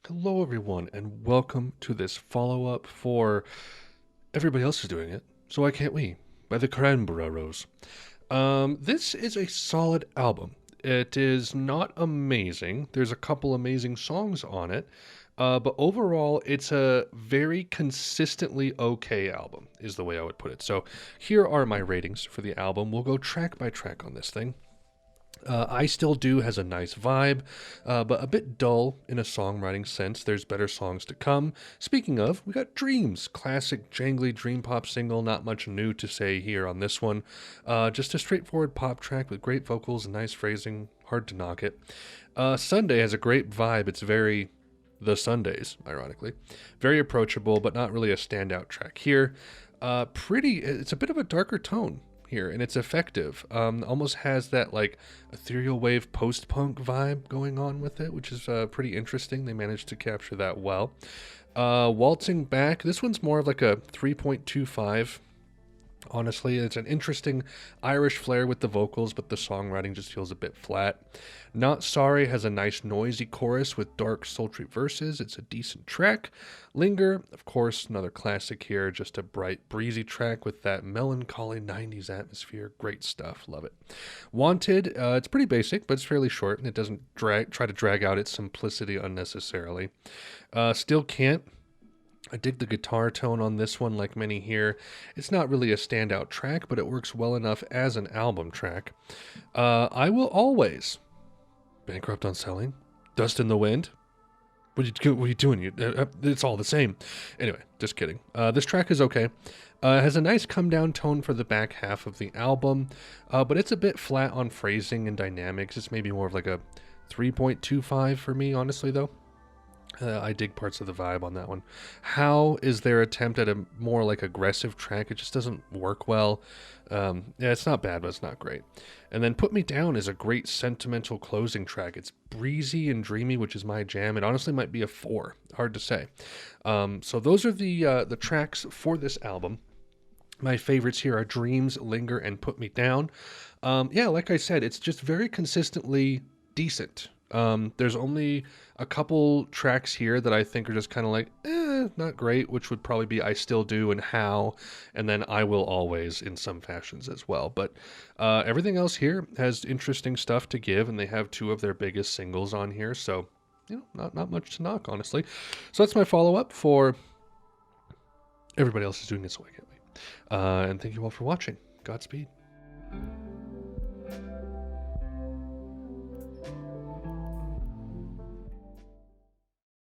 Hello, everyone, and welcome to this follow-up for Everybody Else Is Doing It, So Why Can't We? By the Cranberries. This is a solid album. It is not amazing. There's a couple amazing songs on it, but overall, it's a very consistently okay album, is the way I would put it. So here are my ratings for the album. We'll go track by track on this thing. I Still Do has a nice vibe, but a bit dull in a songwriting sense. There's better songs to come. Speaking of, we got Dreams, classic jangly dream pop single. Not much new to say here on this one. Just a straightforward pop track with great vocals and nice phrasing. Hard to knock it. Sunday has a great vibe. It's very the Sundays, ironically. Very approachable, but not really a standout track here. It's a bit of a darker tone here, and it's effective. Almost has that like ethereal wave post-punk vibe going on with it, which is pretty interesting. They managed to capture that well. Waltzing Back, this one's more of like a 3.25. Honestly, it's an interesting Irish flair with the vocals, but the songwriting just feels a bit flat. Not Sorry has a nice noisy chorus with dark, sultry verses. It's a decent track. Linger, of course, another classic here. Just a bright, breezy track with that melancholy 90s atmosphere. Great stuff. Love it. Wanted, it's pretty basic, but it's fairly short, and it doesn't try to drag out its simplicity unnecessarily. Still Can't. I dig the guitar tone on this one, like many here. It's not really a standout track, but it works well enough as an album track. I Will Always. Bankrupt on Selling. Dust in the Wind. What are you doing? It's all the same. Anyway, just kidding. This track is okay. It has a nice come-down tone for the back half of the album, but it's a bit flat on phrasing and dynamics. It's maybe more of like a 3.25 for me, honestly, though. I dig parts of the vibe on that one. How is their attempt at a more like aggressive track? It just doesn't work well. Yeah, it's not bad, but it's not great. And then Put Me Down is a great sentimental closing track. It's breezy and dreamy, which is my jam. It honestly might be a 4. Hard to say. So those are the tracks for this album. My favorites here are Dreams, Linger, and Put Me Down. Yeah, like I said, it's just very consistently decent. There's only a couple tracks here that I think are just kind of like, not great, which would probably be I Still Do and How, and then I Will Always in some fashions as well. But everything else here has interesting stuff to give, and they have 2 of their biggest singles on here, so, not much to knock, honestly. So that's my follow-up for Everybody Else Is Doing It, So Why Can't We? And thank you all for watching. Godspeed.